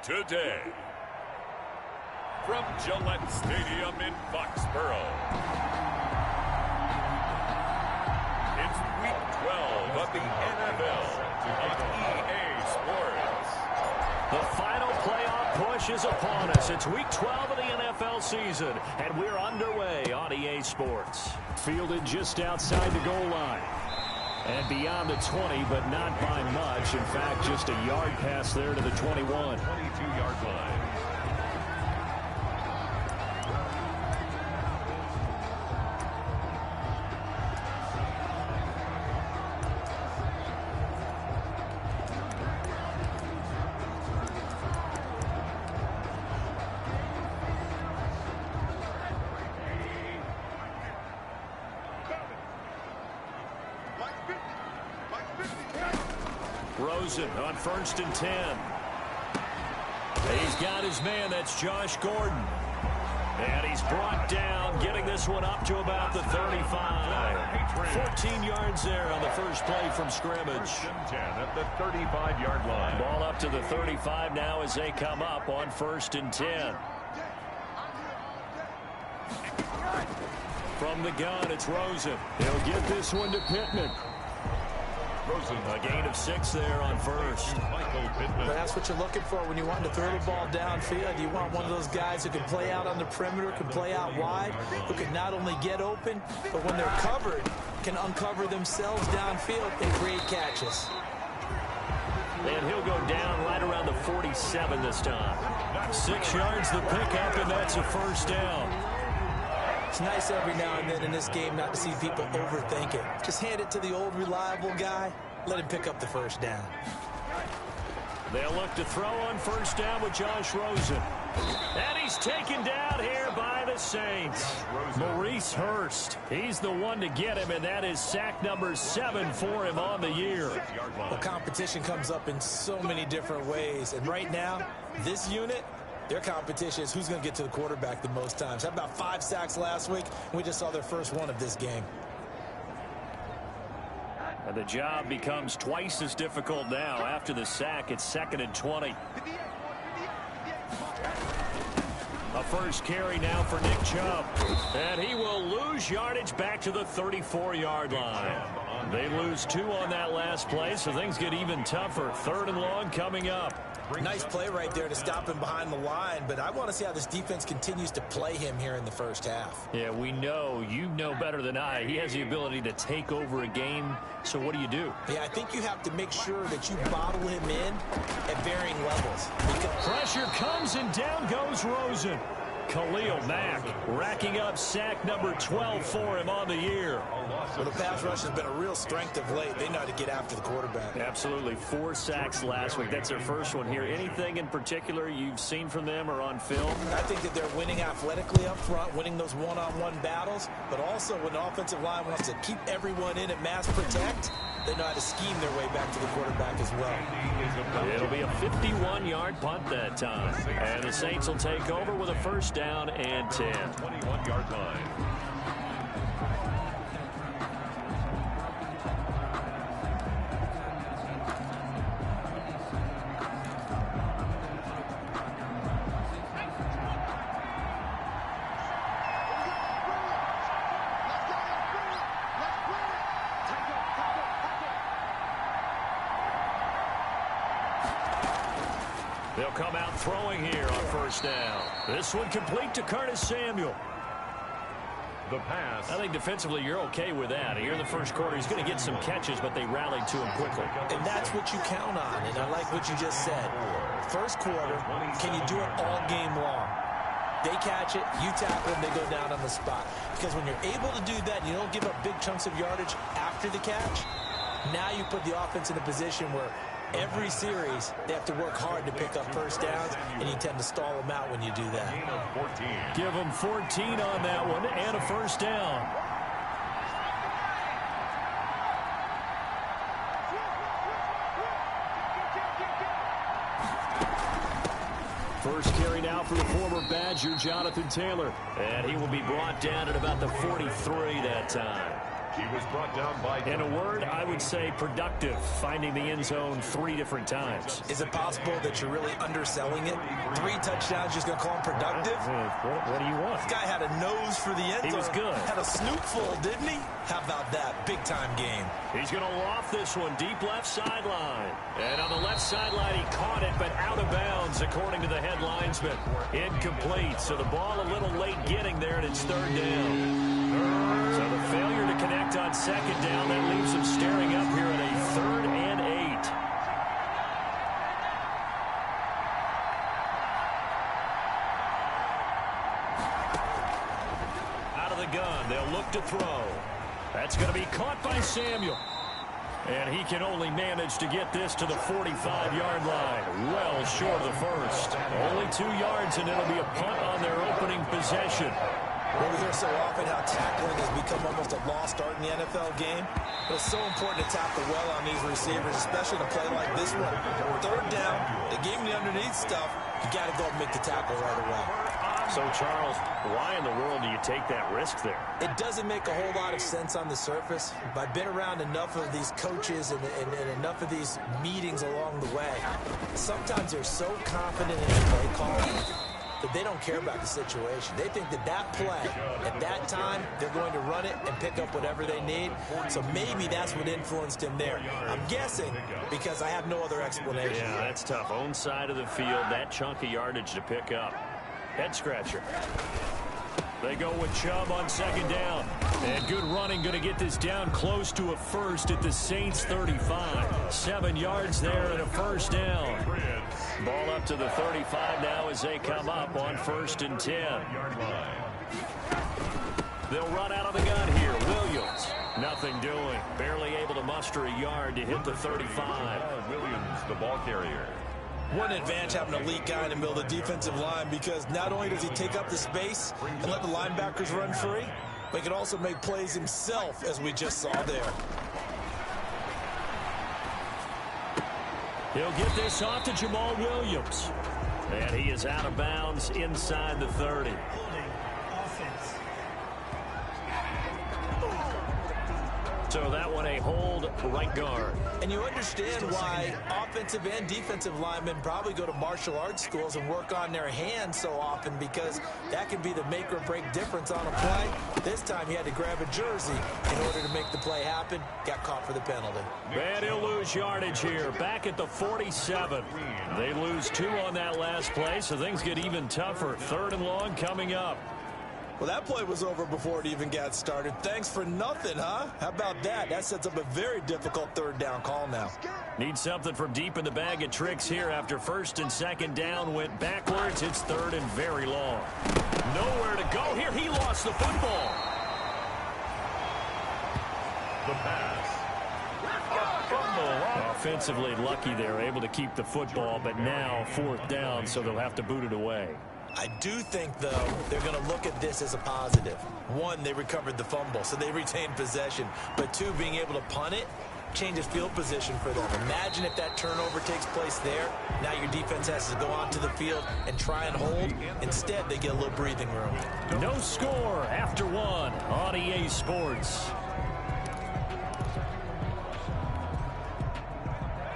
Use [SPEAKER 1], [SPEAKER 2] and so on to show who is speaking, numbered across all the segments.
[SPEAKER 1] today. From Gillette Stadium in Foxborough, it's Week 12 of the NFL on EA Sports.
[SPEAKER 2] The final playoff push is upon us. It's Week 12 of the NFL season, and we're underway on EA Sports. Fielded just outside the goal line. And beyond the 20, but not by much. In fact, just a yard pass there to the 21.
[SPEAKER 1] 22-yard line.
[SPEAKER 2] Rosen on 1st and 10. He's got his man. That's Josh Gordon. And he's brought down, getting this one up to about the 35. 14 yards there on the first play from scrimmage.
[SPEAKER 1] 10 at the 35-yard line.
[SPEAKER 2] Ball up to the 35 now as they come up on 1st and 10. From the gun, it's Rosen. He'll get this one to Pittman.
[SPEAKER 1] Rosen,
[SPEAKER 2] a gain of 6 there on first.
[SPEAKER 3] That's what you're looking for when you want to throw the ball downfield. You want one of those guys who can play out on the perimeter, can play out wide, who can not only get open, but when they're covered, can uncover themselves downfield and create catches.
[SPEAKER 2] And he'll go down right around the 47 this time. 6 yards the pickup, and that's a first down.
[SPEAKER 3] It's nice every now and then in this game not to see people overthink it. Just hand it to the old reliable guy. Let him pick up the first down.
[SPEAKER 2] They'll look to throw on first down with Josh Rosen. And he's taken down here by the Saints. Maurice Hurst. He's the one to get him, and that is sack number 7 for him on the year.
[SPEAKER 3] Well, competition comes up in so many different ways. And right now, this unit, their competition is who's going to get to the quarterback the most times. How about 5 sacks last week? We just saw their first one of this game.
[SPEAKER 2] And the job becomes twice as difficult now. After the sack, it's 2nd and 20. A first carry now for Nick Chubb. And he will lose yardage back to the 34-yard line. They lose 2 on that last play, so things get even tougher. 3rd and long coming up.
[SPEAKER 3] Nice play right there to stop him behind the line, but I want to see how this defense continues to play him here in the first half.
[SPEAKER 2] Yeah, we know. You know better than I. He has the ability to take over a game, so what do?
[SPEAKER 3] Yeah, I think you have to make sure that you bottle him in at varying levels.
[SPEAKER 2] Pressure comes, and down goes Rosen. Khalil Mack racking up sack number 12 for him on the year.
[SPEAKER 3] Well, the pass rush has been a real strength of late. They know how to get after the quarterback.
[SPEAKER 2] Absolutely. 4 sacks last week. That's their first one here. Anything in particular you've seen from them or on film?
[SPEAKER 3] I think that they're winning athletically up front, winning those one-on-one battles, but also when the offensive line wants to keep everyone in and mass protect, they know how to scheme their way back to the quarterback as well.
[SPEAKER 2] It'll be a 51-yard punt that time. And the Saints will take over with a first down and 10.
[SPEAKER 1] 21-yard line.
[SPEAKER 2] They'll come out throwing here on first down. This one complete to Curtis Samuel.
[SPEAKER 1] The pass.
[SPEAKER 2] I think defensively you're okay with that. Here in the first quarter, he's going to get some catches, but they rallied to him quickly.
[SPEAKER 3] And that's what you count on, and I like what you just said. First quarter, can you do it all game long? They catch it, you tackle them, they go down on the spot. Because when you're able to do that, and you don't give up big chunks of yardage after the catch, now you put the offense in a position where every series, they have to work hard to pick up first downs, and you tend to stall them out when you do that.
[SPEAKER 2] Give them 14 on that one and a first down. First carry now for the former Badger, Jonathan Taylor. And he will be brought down at about the 43 that time.
[SPEAKER 1] He was brought down by...
[SPEAKER 2] In a word, I would say productive, finding the end zone 3 different times.
[SPEAKER 3] Is it possible that you're really underselling it? 3 touchdowns, just going to call him productive?
[SPEAKER 2] What do you want?
[SPEAKER 3] This guy had a nose for the end zone.
[SPEAKER 2] He was good.
[SPEAKER 3] Had a snoot full, didn't he? How about that? Big-time game.
[SPEAKER 2] He's going to loft this one deep left sideline. And on the left sideline, he caught it, but out of bounds, according to the head linesman. Incomplete, so the ball a little late getting there, and it's 3rd down. So the failure to connect on 2nd down, that leaves him staring up here at a 3rd and 8. Out of the gun, they'll look to throw. That's going to be caught by Samuel. And he can only manage to get this to the 45-yard line. Well short of the first. Only 2 yards, and it'll be a punt on their opening possession.
[SPEAKER 3] Well, we hear so often how tackling has become almost a lost art in the NFL game. But it's so important to tackle well on these receivers, especially in a play like this one. 3rd down, they gave him the underneath stuff. You got to go and make the tackle right away.
[SPEAKER 2] So, Charles, why in the world do you take that risk there?
[SPEAKER 3] It doesn't make a whole lot of sense on the surface. But I've been around enough of these coaches and enough of these meetings along the way. Sometimes they're so confident in their play call that they don't care about the situation. They think that that play, at that time, they're going to run it and pick up whatever they need. So maybe that's what influenced him there. I'm guessing because I have no other explanation.
[SPEAKER 2] Yeah, that's tough. Own side of the field, that chunk of yardage to pick up. Head scratcher. They go with Chubb on 2nd down. And good running, going to get this down close to a first at the Saints 35. 7 yards there and a 1st down. Ball up to the 35 now as they come up on 1st and 10. They'll run out of the gun here. Williams, nothing doing. Barely able to muster a yard to hit the 35.
[SPEAKER 1] Williams, the ball carrier.
[SPEAKER 3] What an advantage having an elite guy in the middle of the defensive line, because not only does he take up the space and let the linebackers run free, but he can also make plays himself, as we just saw there.
[SPEAKER 2] He'll get this off to Jamal Williams. And he is out of bounds inside the 30. So that one a hold right guard.
[SPEAKER 3] And you understand why offensive and defensive linemen probably go to martial arts schools and work on their hands so often, because that can be the make or break difference on a play. This time he had to grab a jersey in order to make the play happen. Got caught for the penalty.
[SPEAKER 2] And he'll lose yardage here. Back at the 47. They lose 2 on that last play, so things get even tougher. 3rd and long coming up.
[SPEAKER 3] Well, that play was over before it even got started. Thanks for nothing, huh? How about that? That sets up a very difficult 3rd down call now.
[SPEAKER 2] Need something from deep in the bag of tricks here after 1st and 2nd down went backwards. It's 3rd and very long. Nowhere to go here. He lost the football.
[SPEAKER 1] The pass.
[SPEAKER 2] Offensively lucky they're able to keep the football, but now 4th down, so they'll have to boot it away.
[SPEAKER 3] I do think, though, they're going to look at this as a positive. 1, they recovered the fumble, so they retained possession. But 2, being able to punt it changes field position for them. Imagine if that turnover takes place there. Now your defense has to go onto the field and try and hold. Instead, they get a little breathing room.
[SPEAKER 2] No score after 1 on EA Sports.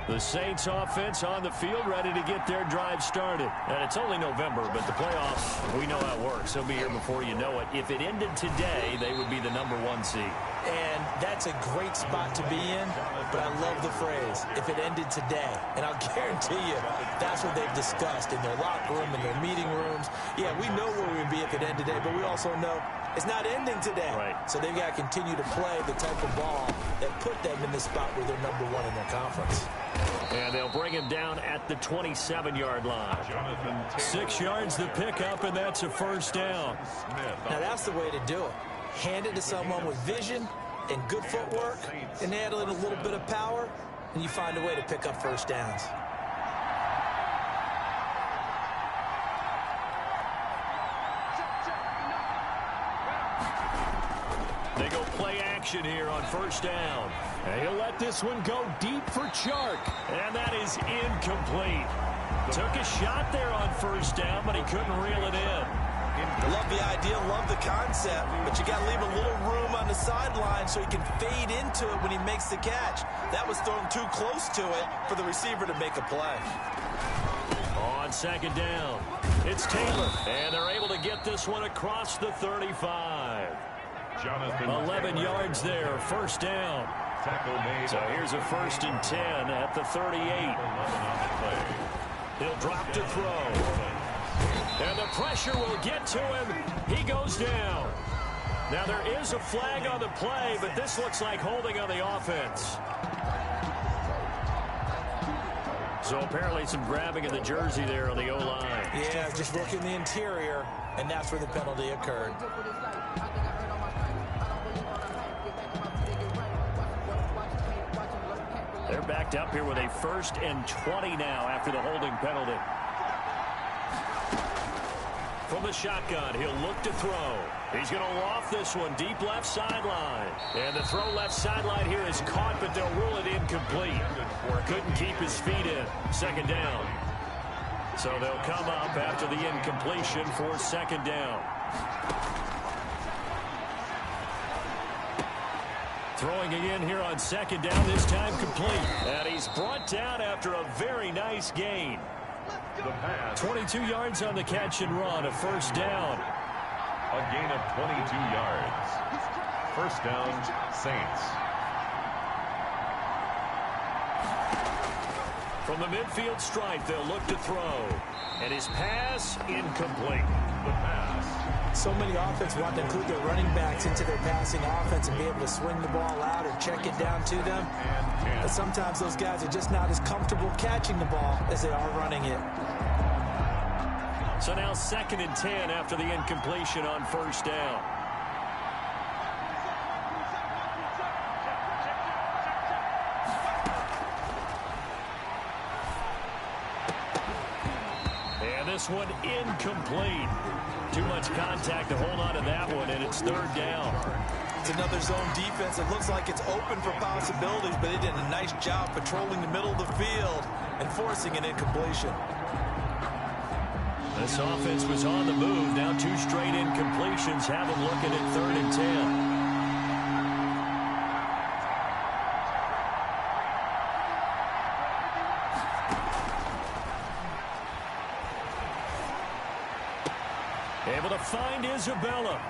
[SPEAKER 2] The Saints offense on the field, ready to get their drive started. And it's only November, but the playoffs, we know how it works. They'll be here before you know it. If it ended today, they would be the #1 seed.
[SPEAKER 3] And that's a great spot to be in, but I love the phrase, if it ended today. And I'll guarantee you, that's what they've discussed in their locker room, in their meeting rooms. Yeah, we know where we would be if it ended today, but we also know it's not ending today.
[SPEAKER 2] Right.
[SPEAKER 3] So they've got to continue to play the type of ball that put them in the spot where they're #1 in their conference.
[SPEAKER 2] And they'll bring him down at the 27-yard line. 6 yards the pickup, and that's a 1st down.
[SPEAKER 3] Now that's the way to do it. Hand it to someone with vision and good footwork, and handle it a little bit of power, and you find a way to pick up 1st downs.
[SPEAKER 2] They go play action here on 1st down. And he'll let this one go deep for Chark. And that is incomplete. Took a shot there on 1st down, but he couldn't reel it in.
[SPEAKER 3] I love the idea, love the concept, but you got to leave a little room on the sideline so he can fade into it when he makes the catch. That was thrown too close to it for the receiver to make a play.
[SPEAKER 2] On second down, it's Taylor, and they're able to get this one across the 35. 11 yards there, first down. So here's a 1st and 10 at the 38. He'll drop to throw. And the pressure will get to him. He goes down. Now there is a flag on the play, but this looks like holding on the offense. So apparently some grabbing of the jersey there on the O-line.
[SPEAKER 3] Yeah, just working the interior, and that's where the penalty occurred.
[SPEAKER 2] They're backed up here with a 1st and 20 now after the holding penalty. From the shotgun, he'll look to throw. He's going to loft this one deep left sideline. And the throw left sideline here is caught, but they'll rule it incomplete. Couldn't keep his feet in. 2nd down. So they'll come up after the incompletion for 2nd down. Throwing again here on 2nd down, this time complete. And he's brought down after a very nice gain. 22 yards on the catch and run, a 1st down.
[SPEAKER 1] A gain of 22 yards. 1st down, Saints.
[SPEAKER 2] From the midfield stripe, they'll look to throw. And his pass, incomplete.
[SPEAKER 1] The pass.
[SPEAKER 3] So many offenses want to include their running backs into their passing offense and be able to swing the ball out or check it down to them. But sometimes those guys are just not as comfortable catching the ball as they are running it.
[SPEAKER 2] So now 2nd and 10 after the incompletion on 1st down. And this one incomplete. Too much contact to hold on to that one, and it's 3rd down.
[SPEAKER 3] It's another zone defense. It looks like it's open for possibilities, but they did a nice job patrolling the middle of the field and forcing an incompletion.
[SPEAKER 2] This offense was on the move. Now 2 straight incompletions have them looking at 3rd and 10. Able to find Isabella.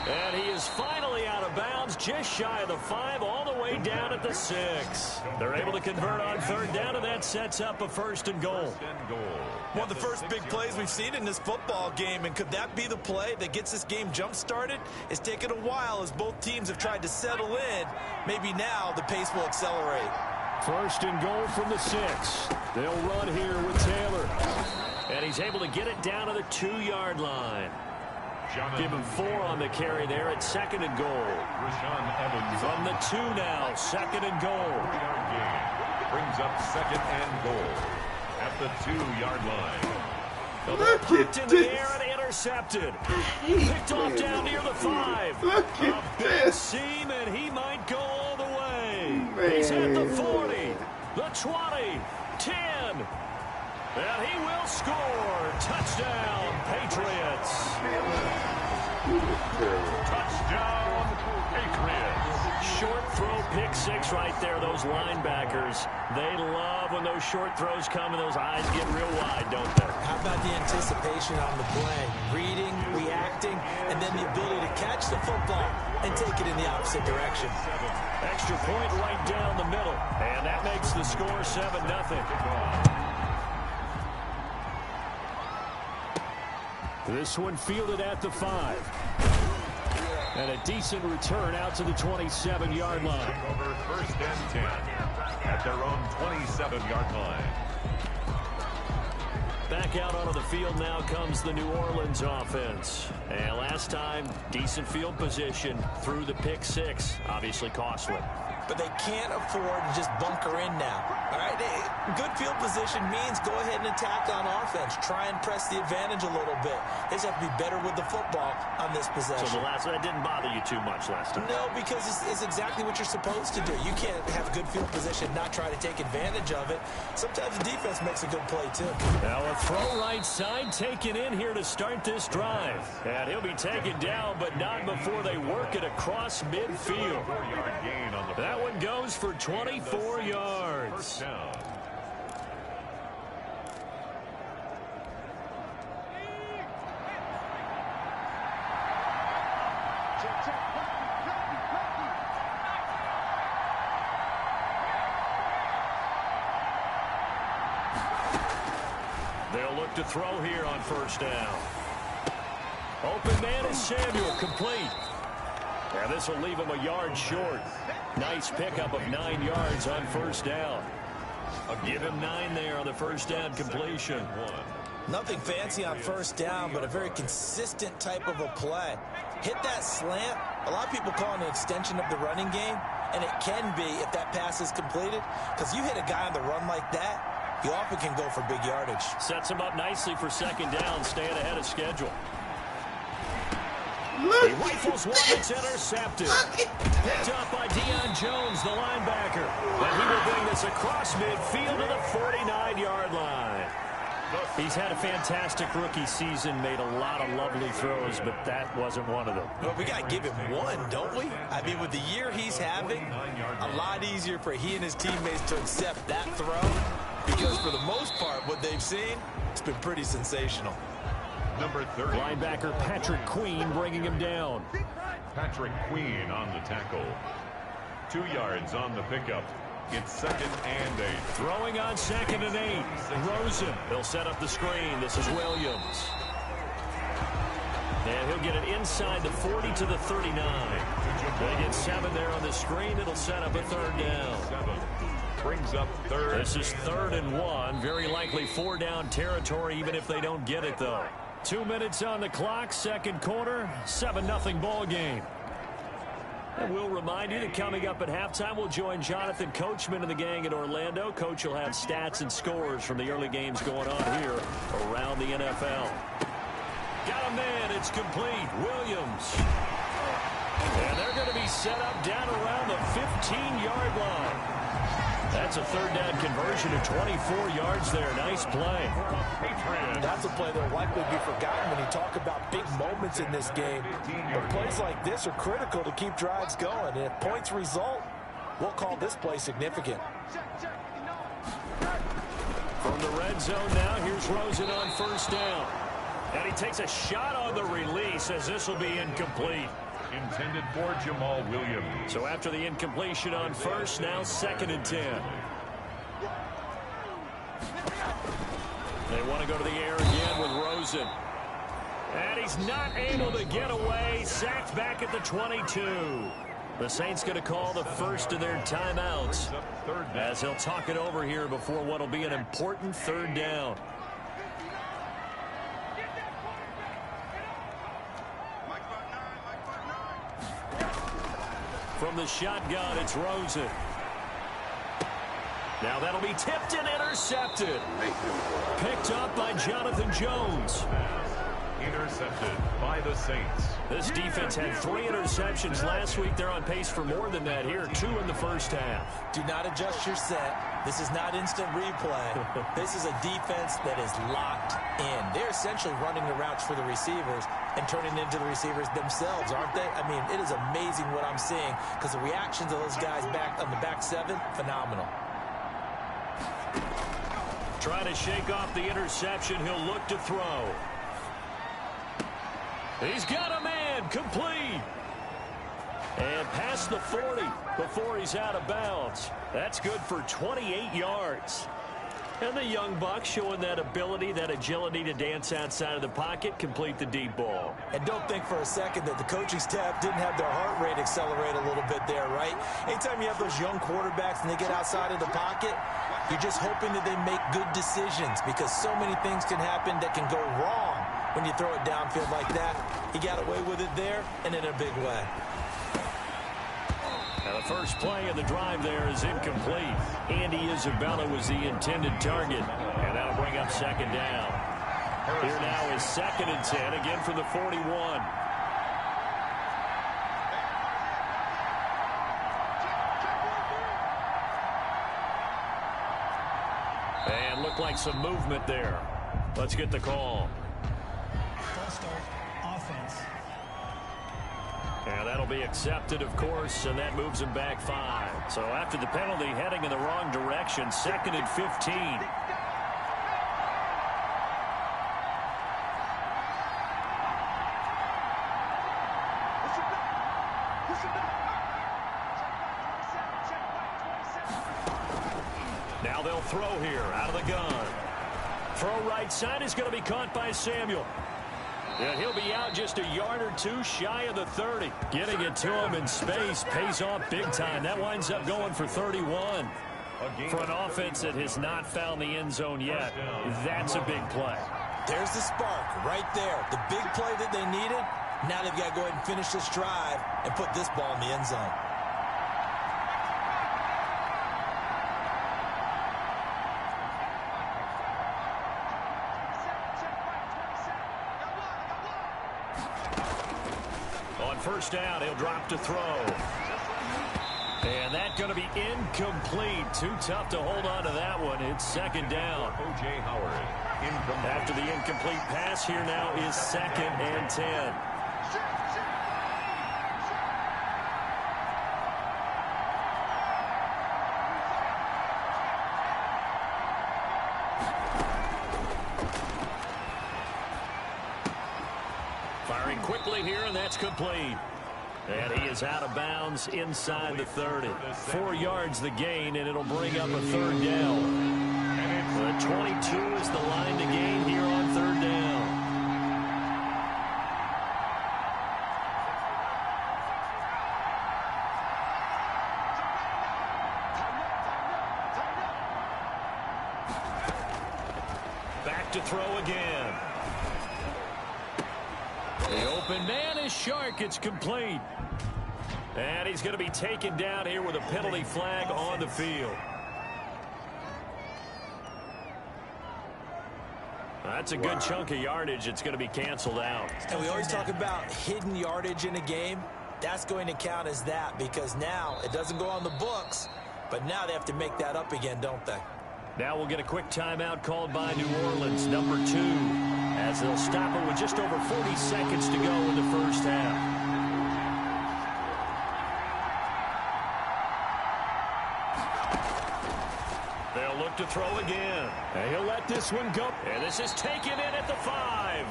[SPEAKER 2] And he is finally out of bounds, just shy of the 5, all the way down at the 6. They're able to convert on 3rd down, and that sets up a 1st and goal.
[SPEAKER 3] One of the first big plays we've seen in this football game, and could that be the play that gets this game jump-started? It's taken a while as both teams have tried to settle in. Maybe now the pace will accelerate.
[SPEAKER 2] 1st and goal from the 6. They'll run here with Taylor. And he's able to get it down to the 2-yard line. Give him 4 on the carry there at 2nd and goal. From the 2 now, 2nd and goal.
[SPEAKER 1] Brings up 2nd and goal at the 2-yard line.
[SPEAKER 2] Look at in the air and intercepted. Picked off down near the 5.
[SPEAKER 4] Look at this.
[SPEAKER 2] Seam, and he might go all the way.
[SPEAKER 4] Man.
[SPEAKER 2] He's at the 40, the 20, 10. And he will score. Touchdown, Patriots.
[SPEAKER 1] Touchdown, Patriots.
[SPEAKER 2] Short throw, pick 6 right there. Those linebackers, they love when those short throws come and those eyes get real wide, don't they?
[SPEAKER 3] How about the anticipation on the play? Reading, reacting, and then the ability to catch the football and take it in the opposite direction.
[SPEAKER 2] Extra point right down the middle. And that makes the score 7-0. This one fielded at the 5. And a decent return out to the 27-yard line.
[SPEAKER 1] Over 1st and 10 at their own 27-yard line.
[SPEAKER 2] Back out onto the field now comes the New Orleans offense. And last time, decent field position through the pick 6. Obviously costly.
[SPEAKER 3] but they can't afford to just bunker in now. All right, good field position means go ahead and attack on offense. Try and press the advantage a little bit. They just have to be better with the football on this possession.
[SPEAKER 2] So that didn't bother you too much last time?
[SPEAKER 3] No, because it's exactly what you're supposed to do. You can't have good field position and not try to take advantage of it. Sometimes the defense makes a good play, too.
[SPEAKER 2] Now a throw right side taken in here to start this drive. And he'll be taken down, but not before they work it across midfield. That one goes for 24 yards.
[SPEAKER 1] First down.
[SPEAKER 2] They'll look to throw here on first down. Open man is Samuel, complete. And this will leave him a yard short. Nice pickup of 9 yards on first down. Give him 9 there on the first down completion.
[SPEAKER 3] Nothing fancy on first down, but a very consistent type of a play. Hit that slant. A lot of people call it an extension of the running game, and it can be if that pass is completed, because you hit a guy on the run like that, you often can go for big yardage.
[SPEAKER 2] Sets him up nicely for second down, staying ahead of schedule. He rifles one that's intercepted. Picked up by Deion Jones, the linebacker. And he will bring this across midfield to the 49-yard line. He's had a fantastic rookie season, made a lot of lovely throws, but that wasn't one of them.
[SPEAKER 3] Well, we got to give him one, don't we? I mean, with the year he's having, a lot easier for he and his teammates to accept that throw, because for the most part, what they've seen, it's been pretty sensational.
[SPEAKER 1] Number 30.
[SPEAKER 2] Linebacker Patrick Queen bringing him down.
[SPEAKER 1] Patrick Queen on the tackle. 2 yards on the pickup. It's second and 8.
[SPEAKER 2] Throwing on second and 8. Rosen. He'll set up the screen. This is Williams. And he'll get it inside the 40 to the 39. They get 7 there on the screen. It'll set up a third down.
[SPEAKER 1] 7. Brings up third.
[SPEAKER 2] This is 3rd and 1. Very likely 4 down territory, even if they don't get it, though. 2 minutes on the clock, second quarter, 7-0 ball game. And we'll remind you that coming up at halftime, we'll join Jonathan Coachman and the gang in Orlando. Coach will have stats and scores from the early games going on here around the NFL. Got a man, it's complete. Williams. And they're going to be set up down around the 15-yard line. That's a third down conversion of 24 yards there. Nice play.
[SPEAKER 3] That's a play that will likely be forgotten when you talk about big moments in this game. But plays like this are critical to keep drives going. And if points result, we'll call this play significant.
[SPEAKER 2] From the red zone now, here's Rosen on first down. And he takes a shot on the release as this will be incomplete.
[SPEAKER 1] Intended for Jamal Williams.
[SPEAKER 2] So after the incompletion on first, now 2nd and 10. They want to go to the air again with Rosen. And he's not able to get away. Sacked back at the 22. The Saints going to call the first of their timeouts as he'll talk it over here before what will be an important third down. From the shotgun, it's Rosen. Now that'll be tipped and intercepted. Picked up by Jonathan Jones.
[SPEAKER 1] Intercepted by the Saints.
[SPEAKER 2] This defense had 3 interceptions last week. They're on pace for more than that here. 2 in the first half.
[SPEAKER 3] Do not adjust your set. This is not instant replay. This is a defense that is locked in. They're essentially running the routes for the receivers and turning into the receivers themselves, aren't they? I mean, it is amazing what I'm seeing because the reactions of those guys back on the back 7, phenomenal.
[SPEAKER 2] Trying to shake off the interception. He'll look to throw. He's got a man, complete. And past the 40 before he's out of bounds. That's good for 28 yards. And the young buck showing that ability, that agility to dance outside of the pocket, complete the deep ball.
[SPEAKER 3] And don't think for a second that the coaching staff didn't have their heart rate accelerate a little bit there, right? Anytime you have those young quarterbacks and they get outside of the pocket, you're just hoping that they make good decisions because so many things can happen that can go wrong when you throw it downfield like that. He got away with it there and in a big way.
[SPEAKER 2] Now the first play of the drive there is incomplete. Andy Isabella was the intended target, and that'll bring up second down. Here now is 2nd and 10, again from the 41. And looked like some movement there. Let's get the call.
[SPEAKER 4] Full start, offense.
[SPEAKER 2] And that'll be accepted, of course, and that moves him back 5. So after the penalty, heading in the wrong direction, 2nd and 15. Now they'll throw here out of the gun. Throw right side is going to be caught by Samuel. And he'll be out just a yard or two shy of the 30. Getting it to him in space pays off big time. That winds up going for 31. For an offense that has not found the end zone yet, that's a big play.
[SPEAKER 3] There's the spark right there. The big play that they needed. Now they've got to go ahead and finish this drive and put this ball in the end zone.
[SPEAKER 2] First down, he'll drop to throw. And that's going to be incomplete. Too tough to hold on to that one. It's 2nd down.
[SPEAKER 1] O.J. Howard, incomplete.
[SPEAKER 2] After the incomplete pass, here now is 2nd and 10. Firing quickly here, and that's complete. And he is out of bounds inside the 30. 4 yards the gain, and it'll bring up a 3rd down. The 22 is the line to gain here on 3rd down. Back to throw again. The open man is Shark. It's complete. And he's going to be taken down here with a penalty flag on the field. That's a good chunk of yardage. It's going to be canceled out.
[SPEAKER 3] And we always talk about hidden yardage in a game. That's going to count as that because now it doesn't go on the books, but now they have to make that up again, don't they?
[SPEAKER 2] Now we'll get a quick timeout called by New Orleans, number 2, as they'll stop it with just over 40 seconds to go in the first half. They'll look to throw again. And he'll let this one go. And this is taken in at the 5.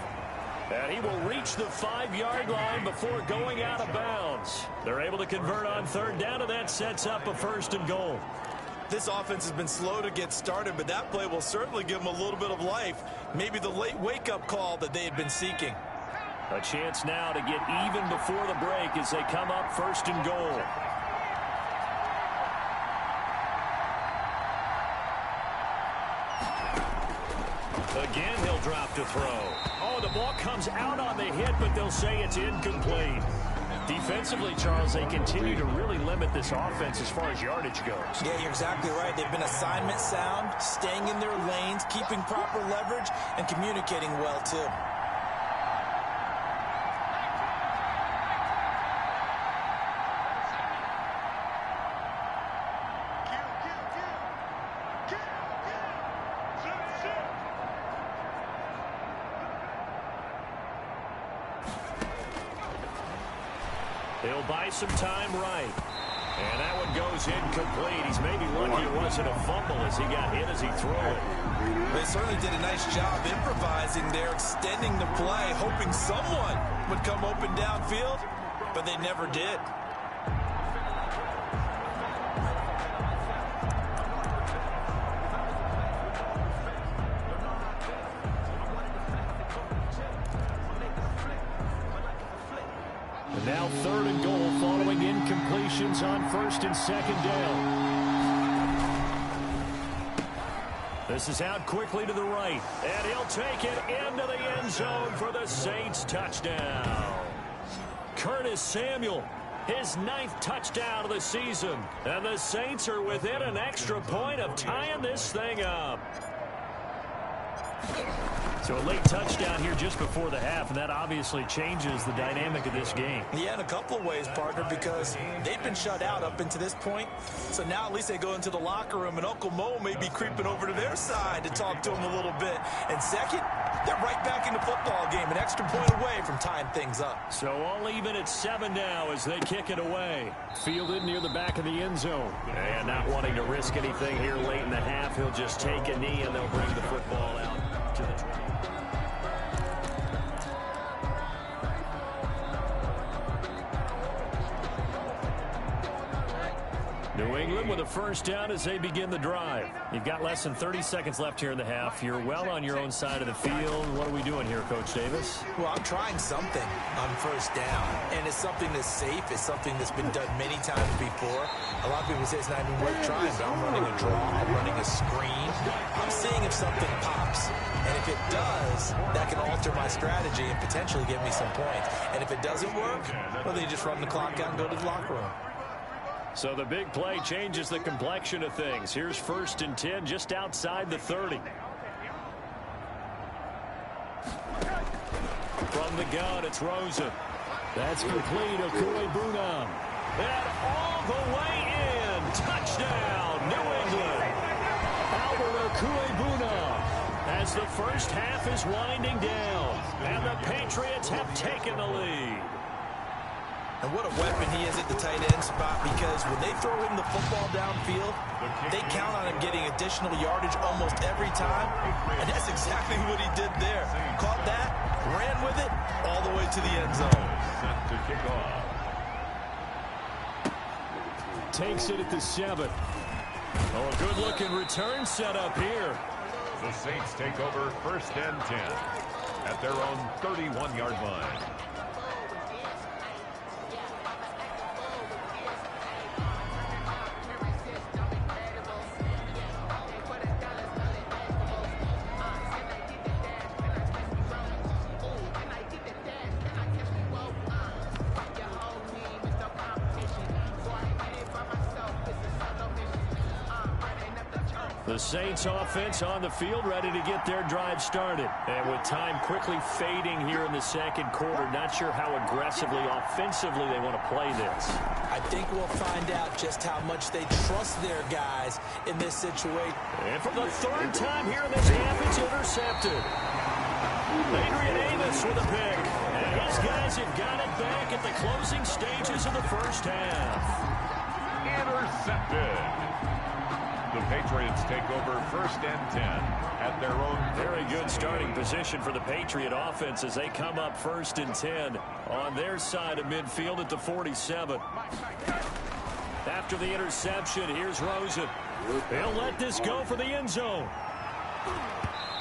[SPEAKER 2] And he will reach the 5-yard line before going out of bounds. They're able to convert on 3rd down, and that sets up a 1st and goal.
[SPEAKER 3] This offense has been slow to get started, but that play will certainly give them a little bit of life. Maybe the late wake-up call that they had been seeking.
[SPEAKER 2] A chance now to get even before the break as they come up 1st and goal. Again, he'll drop to throw. Oh, the ball comes out on the hit, but they'll say it's incomplete. Defensively, Charles, they continue to really limit this offense as far as yardage goes.
[SPEAKER 3] Yeah, you're exactly right. They've been assignment sound, staying in their lanes, keeping proper leverage, and communicating well, too.
[SPEAKER 2] He'll buy some time right. And that one goes incomplete. He's maybe lucky it wasn't a fumble as he got hit as he threw it.
[SPEAKER 3] They certainly did a nice job improvising there, extending the play, hoping someone would come open downfield, but they never did.
[SPEAKER 2] And now 3rd and goal following incompletions on 1st and 2nd down. This is out quickly to the right. And he'll take it into the end zone for the Saints touchdown. Curtis Samuel. his 9th touchdown of the season. And the Saints are within an extra point of tying this thing up. So a late touchdown here just before the half, and that obviously changes the dynamic of this game.
[SPEAKER 3] Yeah, in a couple of ways, partner, because they've been shut out up until this point. So now at least they go into the locker room, and Uncle Mo may be creeping over to their side to talk to him a little bit. And second, they're right back in the football game, an extra point away from tying things up.
[SPEAKER 2] So all even at 7 now as they kick it away. Fielded near the back of the end zone. And not wanting to risk anything here late in the half, he'll just take a knee, and they'll bring the football out to the 20. New England with a first down as they begin the drive. You've got less than 30 seconds left here in the half. You're well on your own side of the field. What are we doing here, Coach Davis?
[SPEAKER 3] Well, I'm trying something on first down, and it's something that's safe. It's something that's been done many times before. A lot of people say it's not even worth trying, but I'm running a draw. I'm running a screen. I'm seeing if something pops, and if it does, that can alter my strategy and potentially give me some points. And if it doesn't work, well, then you just run the clock out and go to the locker room.
[SPEAKER 2] So the big play changes the complexion of things. Here's 1st and 10 just outside the 30. From the gun, it's Rosen. That's complete. Okuegbunam. And all the way in. Touchdown, New England. Albert Okuegbunam. As the first half is winding down. And the Patriots have taken the lead.
[SPEAKER 3] And what a weapon he is at the tight end spot, because when they throw him the football downfield, they count on him getting additional yardage almost every time. And that's exactly what he did there. Caught that, ran with it, all the way to the end zone.
[SPEAKER 1] Set to kick off.
[SPEAKER 2] Takes it at the 7. Oh, a good-looking return set up here.
[SPEAKER 1] The Saints take over 1st and 10 at their own 31-yard line.
[SPEAKER 2] The Saints offense on the field, ready to get their drive started. And with time quickly fading here in the second quarter, not sure how aggressively, offensively they want to play this.
[SPEAKER 3] I think we'll find out just how much they trust their guys in this situation.
[SPEAKER 2] And for the 3rd time here in this half, it's intercepted. Adrian Amos with a pick. And his guys have got it back at the closing stages of the first half.
[SPEAKER 1] Intercepted. The Patriots take over 1st and 10 at their own.
[SPEAKER 2] Very good starting position for the Patriot offense as they come up 1st and 10 on their side of midfield at the 47. After the interception, here's Rosen. He'll let this go for the end zone.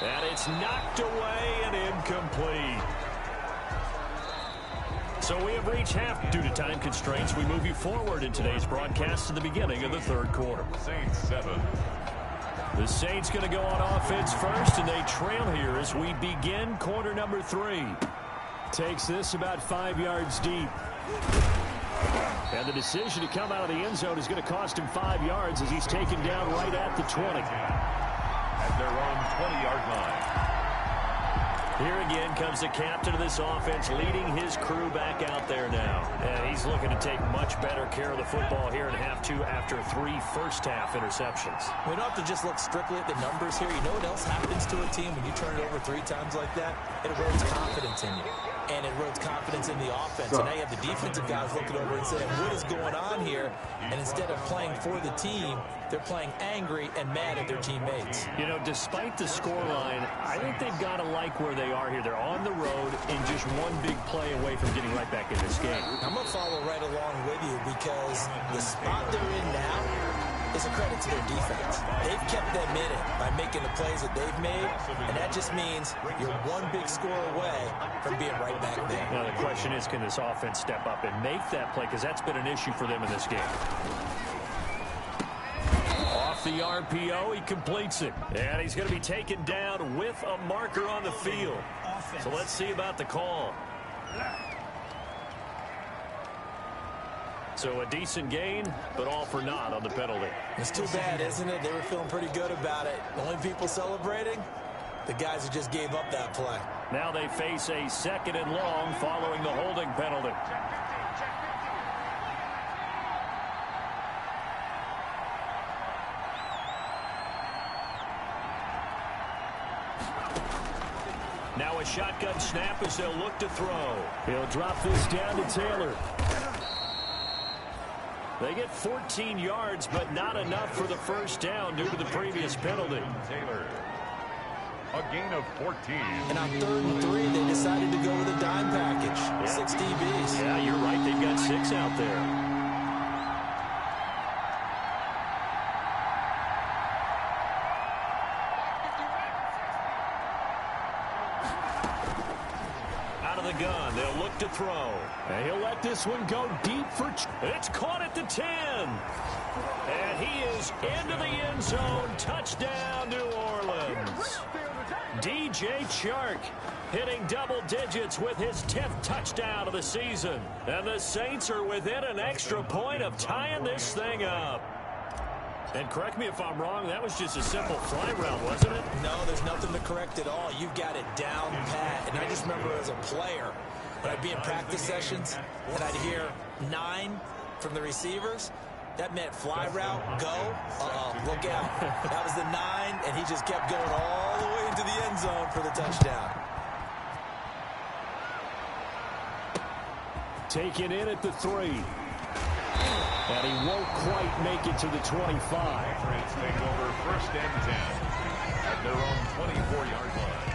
[SPEAKER 2] And it's knocked away and incomplete. So we have reached half. Due to time constraints, we move you forward in today's broadcast to the beginning of the 3rd quarter.
[SPEAKER 1] Saints 7.
[SPEAKER 2] The Saints going to go on offense first, and they trail here as we begin quarter number 3. Takes this about 5 yards deep. And the decision to come out of the end zone is going to cost him 5 yards as he's taken down right at the 20.
[SPEAKER 1] At their own 20-yard line.
[SPEAKER 2] Here again comes the captain of this offense leading his crew back out there now. And he's looking to take much better care of the football here in half 2 after 3 first-half interceptions.
[SPEAKER 3] We don't have to just look strictly at the numbers here. You know what else happens to a team when you turn it over 3 times like that? It erodes confidence in you. And it erodes confidence in the offense. And now you have the defensive guys looking over and saying, what is going on here? And instead of playing for the team, they're playing angry and mad at their teammates.
[SPEAKER 2] You know, despite the scoreline, I think they've got to like where they are here. They're on the road and just one big play away from getting right back in this game.
[SPEAKER 3] I'm going to follow right along with you because the spot they're in now is a credit to their defense. They've kept them in it by making the plays that they've made, and that just means you're one big score away from being right back there.
[SPEAKER 2] Now, the question is, can this offense step up and make that play? Because that's been an issue for them in this game. Off the RPO, he completes it. And he's going to be taken down with a marker on the field. So let's see about the call. So a decent gain, but all for naught on the penalty.
[SPEAKER 3] It's too bad, isn't it? They were feeling pretty good about it. The only people celebrating, the guys who just gave up that play.
[SPEAKER 2] Now they face a 2nd and long following the holding penalty. Now a shotgun snap as they'll look to throw. He'll drop this down to Taylor. They get 14 yards, but not enough for the first down due to the previous penalty.
[SPEAKER 1] Taylor, a gain of 14.
[SPEAKER 3] And on 3rd and 3, they decided to go with a dime package. 6 DBs.
[SPEAKER 2] Yeah, you're right. They've got 6 out there. Gun. They'll look to throw. And he'll let this one go deep for... It's caught at the 10. And he is into the end zone. Touchdown, New Orleans. DJ Chark hitting double digits with his 10th touchdown of the season. And the Saints are within an extra point of tying this thing up. And correct me if I'm wrong, that was just a simple fly route, wasn't it?
[SPEAKER 3] No, there's nothing to correct at all. You've got it down pat. And I just remember as a player, when I'd be in practice sessions, and I'd hear 9 from the receivers, that meant fly route, go, look out. That was the 9, and he just kept going all the way into the end zone for the touchdown.
[SPEAKER 2] Taken in at the 3. And he won't quite make it to the 25.
[SPEAKER 1] Patriots take over 1st and 10 at their own 24-yard line.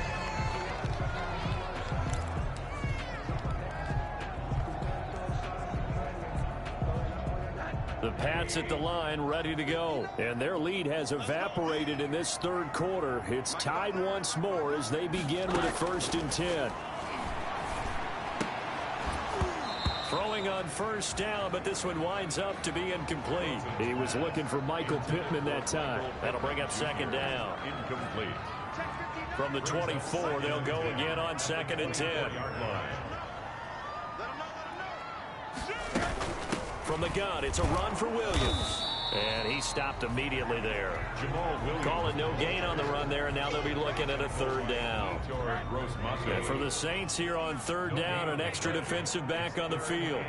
[SPEAKER 2] The Pats at the line ready to go. And their lead has evaporated in this 3rd quarter. It's tied once more as they begin with a 1st and 10. Throwing on 1st down, but this one winds up to be incomplete. He was looking for Michael Pittman that time. That'll bring up 2nd down.
[SPEAKER 1] Incomplete.
[SPEAKER 2] From the 24, they'll go again on 2nd and 10. From the gun, it's a run for Williams. And he stopped immediately there. Calling no gain on the run there, and now they'll be looking at a 3rd down. And for the Saints here on 3rd down, an extra defensive back on the field.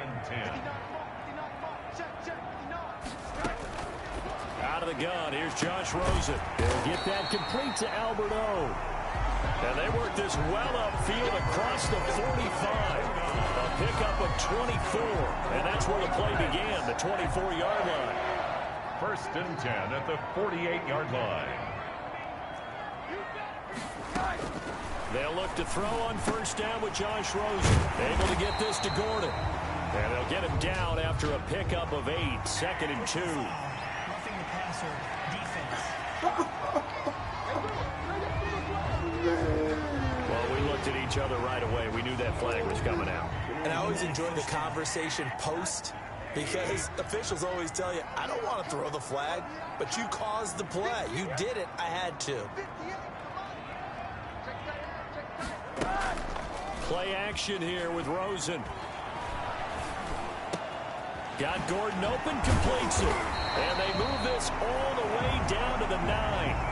[SPEAKER 2] Out of the gun, here's Josh Rosen. They'll get that complete to Albert O. And they work this well upfield across the 45. A pickup of 24. And that's where the play began, the 24-yard line.
[SPEAKER 1] 1st and 10 at the 48-yard line.
[SPEAKER 2] They'll look to throw on 1st down with Josh Rosen. Able to get this to Gordon. And they'll get him down after a pickup of 8. 2nd and 2.
[SPEAKER 4] Roughing the passer defense.
[SPEAKER 2] Well, we looked at each other right away. We knew that flag was coming out.
[SPEAKER 3] And I always enjoy the conversation post, because officials always tell you, I don't want to throw the flag, but you caused the play. You did it. I had to.
[SPEAKER 2] Play action here with Rosen. Got Gordon open, completes it. And they move this all the way down to the 9.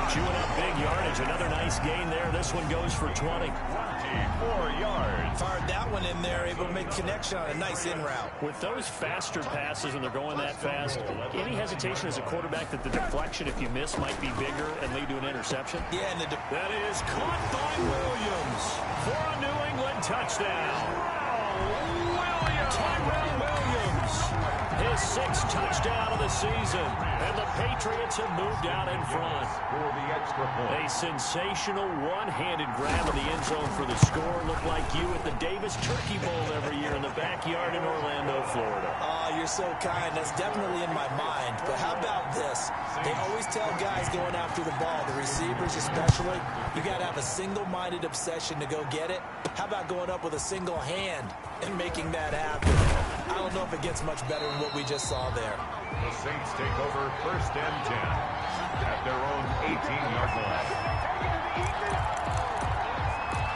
[SPEAKER 2] Chewing up big yardage. Another nice gain there. This one goes for 20.
[SPEAKER 1] 24 yards.
[SPEAKER 3] Fired that one in there, able to make connection on a nice in route.
[SPEAKER 2] With those faster passes and they're going that fast, any hesitation as a quarterback that the deflection, if you miss, might be bigger and lead to an interception?
[SPEAKER 3] Yeah, and
[SPEAKER 2] that is caught by Williams for a New England touchdown. Tyrell Williams, his 6th touchdown of the season, and the Patriots have moved out in front.
[SPEAKER 1] For the extra point.
[SPEAKER 2] A sensational one-handed grab of the end zone for the score. Looked like you at the Davis Turkey Bowl every year in the backyard in Orlando, Florida.
[SPEAKER 3] Oh, you're so kind. That's definitely in my mind. But how about this? They always tell guys going after the ball, the receivers especially, you got to have a single-minded obsession to go get it. How about going up with a single hand and making that happen? I don't know if it gets much better than what we just saw there.
[SPEAKER 1] The Saints take over 1st and 10 at their own 18-yard line.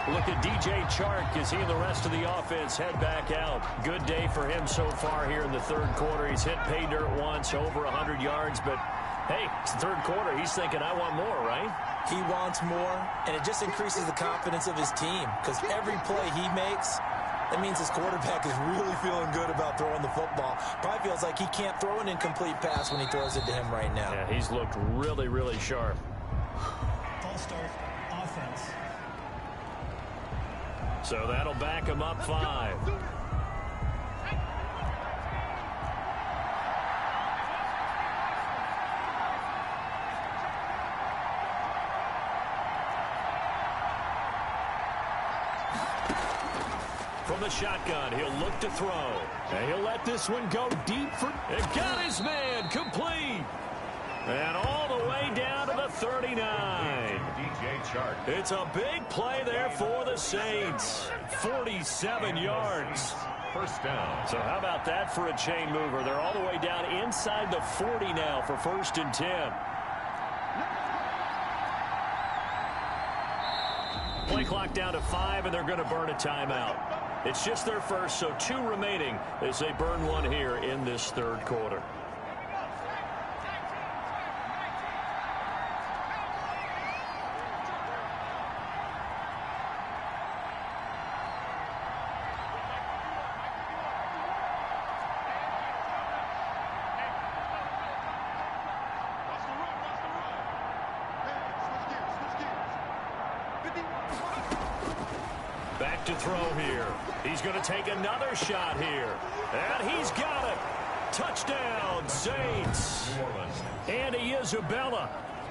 [SPEAKER 2] Look at DJ Chark as he and the rest of the offense head back out. Good day for him so far here in the third quarter. He's hit pay dirt once, over 100 yards, but hey, it's the third quarter. He's thinking, I want more, right?
[SPEAKER 3] He wants more, and it just increases the confidence of his team because every play he makes, that means his quarterback is really feeling good about throwing the football. Probably feels like he can't throw an incomplete pass when he throws it to him right now.
[SPEAKER 2] Yeah, he's looked really, really sharp.
[SPEAKER 4] False start, offense.
[SPEAKER 2] So that'll back him up 5. From the shotgun, he'll look to throw. And he'll let this one go deep for... It got his man complete. And all the way down to the 39.
[SPEAKER 1] DJ Chark.
[SPEAKER 2] It's a big play there for the Saints. 47 yards.
[SPEAKER 1] First down.
[SPEAKER 2] So how about that for a chain mover? They're all the way down inside the 40 now for 1st and 10. Play clock down to 5, and they're going to burn a timeout. It's just their first, so 2 remaining as they burn one here in this third quarter. Back to throw here. He's going to take another shot here. And he's got it. Touchdown, Saints. Andy Isabella,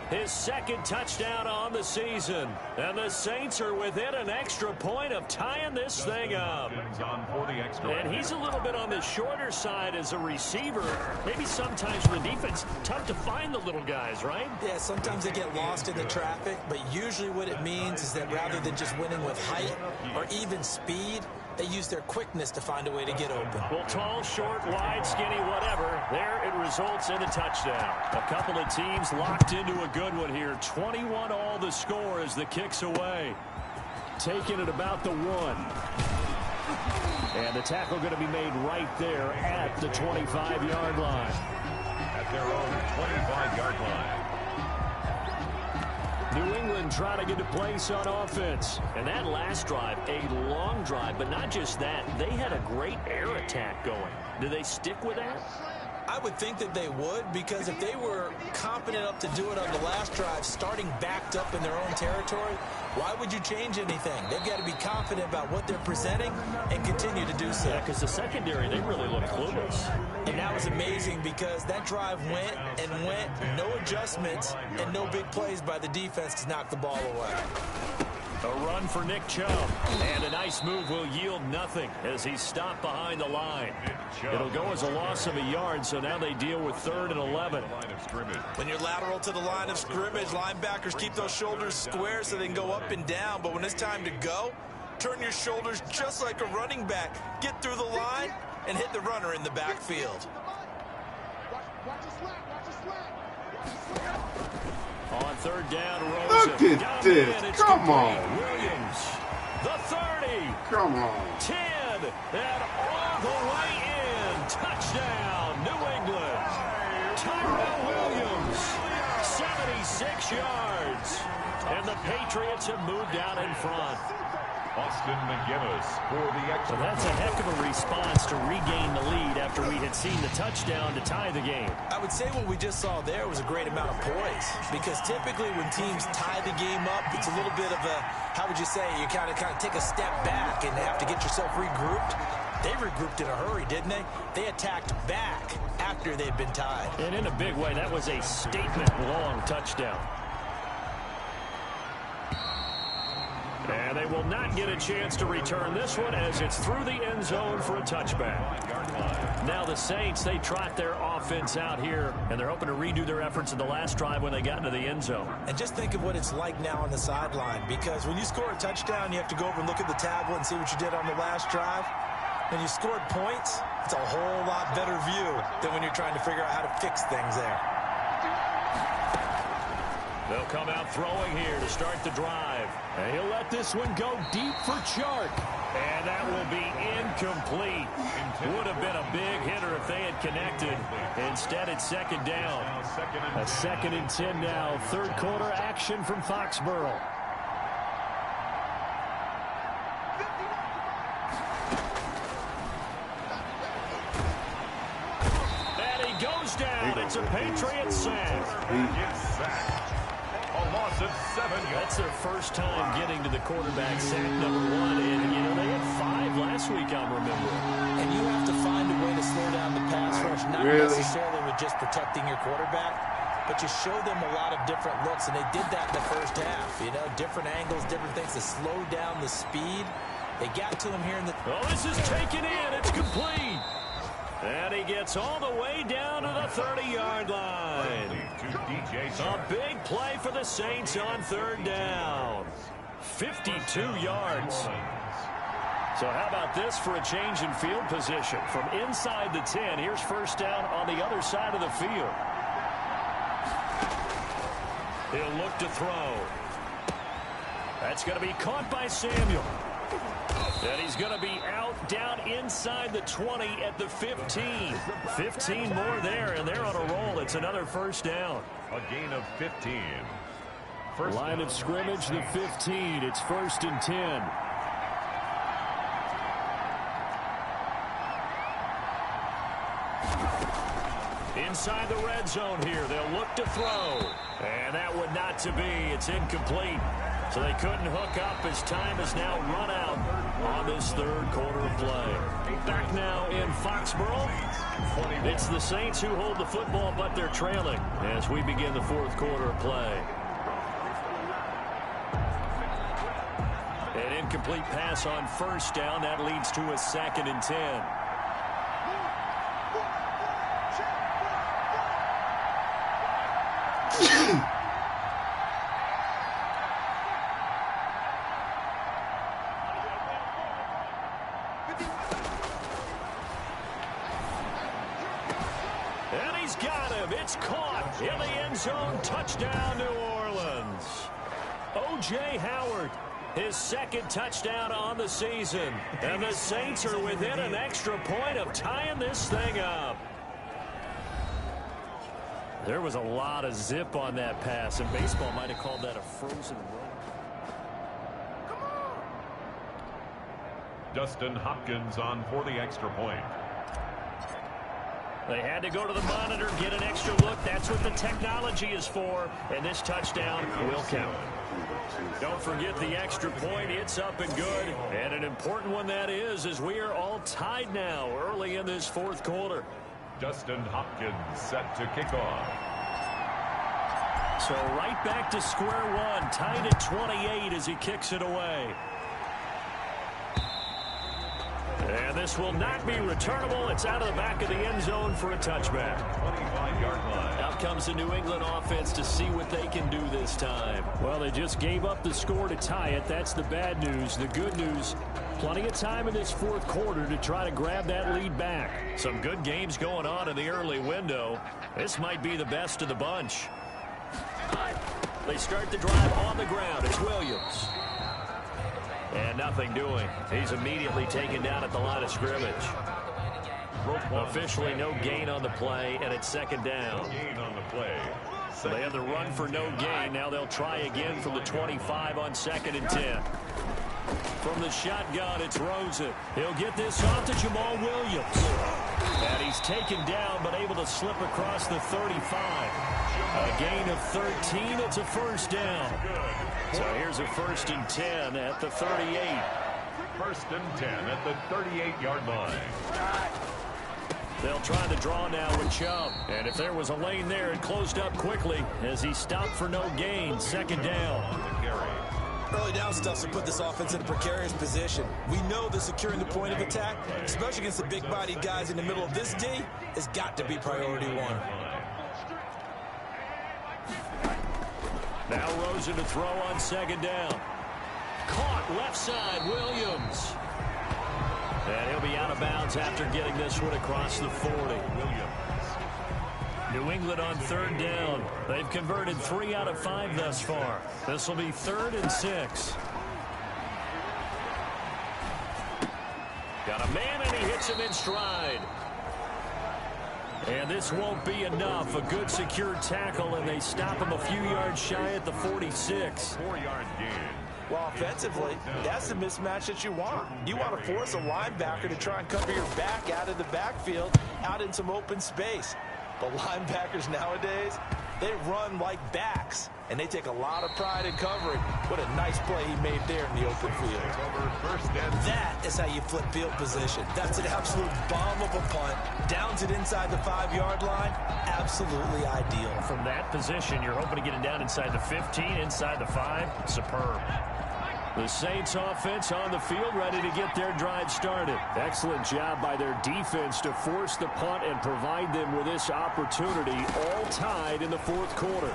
[SPEAKER 2] his 2nd touchdown on the season. And the Saints are within an extra point of tying this thing up. And he's a little bit on the shorter side as a receiver. Maybe sometimes for the defense, tough to find the little guys, right?
[SPEAKER 3] Yeah, sometimes they get lost in the traffic, but usually what it means is that rather than just winning with height or even speed, they use their quickness to find a way to get open.
[SPEAKER 2] Well, tall, short, wide, skinny, whatever, there it results in a touchdown. A couple of teams locked into a good one here. 21 all the score as the kick's away. Taking it about the 1. And the tackle going to be made right there at the 25-yard line.
[SPEAKER 1] At their own 25-yard line.
[SPEAKER 2] New England trying to get a place on offense. And that last drive, a long drive, but not just that. They had a great air attack going. Do they stick with that?
[SPEAKER 3] I would think that they would, because if they were confident enough to do it on the last drive, starting backed up in their own territory, why would you change anything? They've got to be confident about what they're presenting and continue to do so.
[SPEAKER 2] Yeah, because the secondary, they really look clueless.
[SPEAKER 3] And that was amazing because that drive went and went, no adjustments, and no big plays by the defense to knock the ball away.
[SPEAKER 2] A run for Nick Chubb, and a nice move will yield nothing as he's stopped behind the line. It'll go as a loss of a yard, so now they deal with 3rd and 11.
[SPEAKER 3] When you're lateral to the line of scrimmage, linebackers keep those shoulders square so they can go up and down, but when it's time to go, turn your shoulders just like a running back. Get through the line and hit the runner in the backfield.
[SPEAKER 2] On 3rd down, Rosen.
[SPEAKER 5] Look at this. Come on.
[SPEAKER 2] Williams, the 30.
[SPEAKER 5] Come on.
[SPEAKER 2] 10, and all the way in. Touchdown, New England. Tyrell Williams, 76 yards. And the Patriots have moved out in front.
[SPEAKER 1] Austin McGinnis for the extra.
[SPEAKER 2] So that's a heck of a response to regain the lead after we had seen the touchdown to tie the game.
[SPEAKER 3] I would say what we just saw there was a great amount of poise, because typically when teams tie the game up, it's a little bit of a, how would you say, you kind of take a step back and have to get yourself regrouped. They regrouped in a hurry, didn't they? They attacked back after they'd been tied.
[SPEAKER 2] And in a big way, that was a statement-long touchdown. And they will not get a chance to return this one as it's through the end zone for a touchback. Now the Saints, they trot their offense out here, and they're hoping to redo their efforts in the last drive when they got into the end zone.
[SPEAKER 3] And just think of what it's like now on the sideline, because when you score a touchdown, you have to go over and look at the tablet and see what you did on the last drive. When you scored points, it's a whole lot better view than when you're trying to figure out how to fix things there.
[SPEAKER 2] They'll come out throwing here to start the drive. And he'll let this one go deep for Chark. And that will be incomplete. Would have been a big hitter if they had connected. Instead, it's second down. A 2nd and 10 now. Third quarter action from Foxborough. And he goes down. It's a Patriot sack.
[SPEAKER 1] A loss of 7 yards.
[SPEAKER 2] That's their first time getting to the quarterback, sack number 1. And, you know, they had 5 last week, I'm remembering.
[SPEAKER 3] And you have to find a way to slow down the pass rush, not necessarily with just protecting your quarterback, but you show them a lot of different looks, and they did that in the first half. You know, different angles, different things to slow down the speed. They got to him here in the...
[SPEAKER 2] Oh, this is taken in. It's complete. And he gets all the way down to the 30-yard line. A big play for the Saints on third down. 52 yards. So how about this for a change in field position? From inside the 10, here's first down on the other side of the field. He'll look to throw. That's going to be caught by Samuel. And he's going to be out down inside the 20 at the 15. 15 more there, and they're on a roll. It's another first down.
[SPEAKER 1] A gain of 15.
[SPEAKER 2] Line of scrimmage, the 15. It's 1st and 10. Inside the red zone here. They'll look to throw. And that would not to be. It's incomplete. So they couldn't hook up as time has now run out on this third quarter of play. Back now in Foxborough. It's the Saints who hold the football, but they're trailing as we begin the fourth quarter of play. An incomplete pass on first down. That leads to a 2nd and 10. And he's got him. It's caught in the end zone. Touchdown, New Orleans. O.J. Howard, his 2nd touchdown on the season. And the Saints are within an extra point of tying this thing up. There was a lot of zip on that pass, and baseball might have called that a frozen road.
[SPEAKER 1] Dustin Hopkins on for the extra point.
[SPEAKER 2] They had to go to the monitor, get an extra look. That's what the technology is for, and this touchdown will count. Don't forget the extra point. It's up and good, and an important one that is, as we are all tied now early in this fourth quarter.
[SPEAKER 1] Dustin Hopkins set to kick off.
[SPEAKER 2] So right back to square one, tied at 28 as he kicks it away. And this will not be returnable. It's out of the back of the end zone for a touchback.
[SPEAKER 1] 25-yard line.
[SPEAKER 2] Out comes the New England offense to see what they can do this time. Well, they just gave up the score to tie it. That's the bad news. The good news, plenty of time in this fourth quarter to try to grab that lead back. Some good games going on in the early window. This might be the best of the bunch. They start the drive on the ground. It's Williams. And nothing doing. He's immediately taken down at the line of scrimmage. Officially no gain on the play, and it's second down.
[SPEAKER 1] Gain on the play.
[SPEAKER 2] So they have the run for no gain. Now they'll try again from the 25 on 2nd and 10. From the shotgun, it's Rosen. He'll get this off to Jamal Williams. And he's taken down, but able to slip across the 35. A gain of 13. It's a first down. So here's a 1st and 10 at the 38.
[SPEAKER 1] 1st and 10 at the 38-yard line.
[SPEAKER 2] They'll try the draw now with Chubb. And if there was a lane there, it closed up quickly as he stopped for no gain. Second down.
[SPEAKER 3] Early down stuff to put this offense in a precarious position. We know that securing the point of attack, especially against the big-bodied guys in the middle of this D, has got to be priority one.
[SPEAKER 2] Now Rosen to throw on second down. Caught left side, Williams. And he'll be out of bounds after getting this one across the 40. New England on third down. They've converted 3 out of 5 thus far. This will be 3rd and 6. Got a man, and he hits him in stride. And this won't be enough. A good secure tackle, and they stop him a few yards shy at the 46.
[SPEAKER 1] 4-yard gain.
[SPEAKER 3] Well, offensively, that's the mismatch that you want. You want to force a linebacker to try and cover your back out of the backfield, out in some open space. But linebackers nowadays, they run like backs, and they take a lot of pride in covering. What a nice play he made there in the open field. That is how you flip field position. That's an absolute bomb of a punt. Downs it inside the 5-yard line. Absolutely ideal.
[SPEAKER 2] From that position, you're hoping to get it down inside the 15, inside the 5. Superb. The Saints offense on the field, ready to get their drive started. Excellent job by their defense to force the punt and provide them with this opportunity, all tied in the 4th quarter.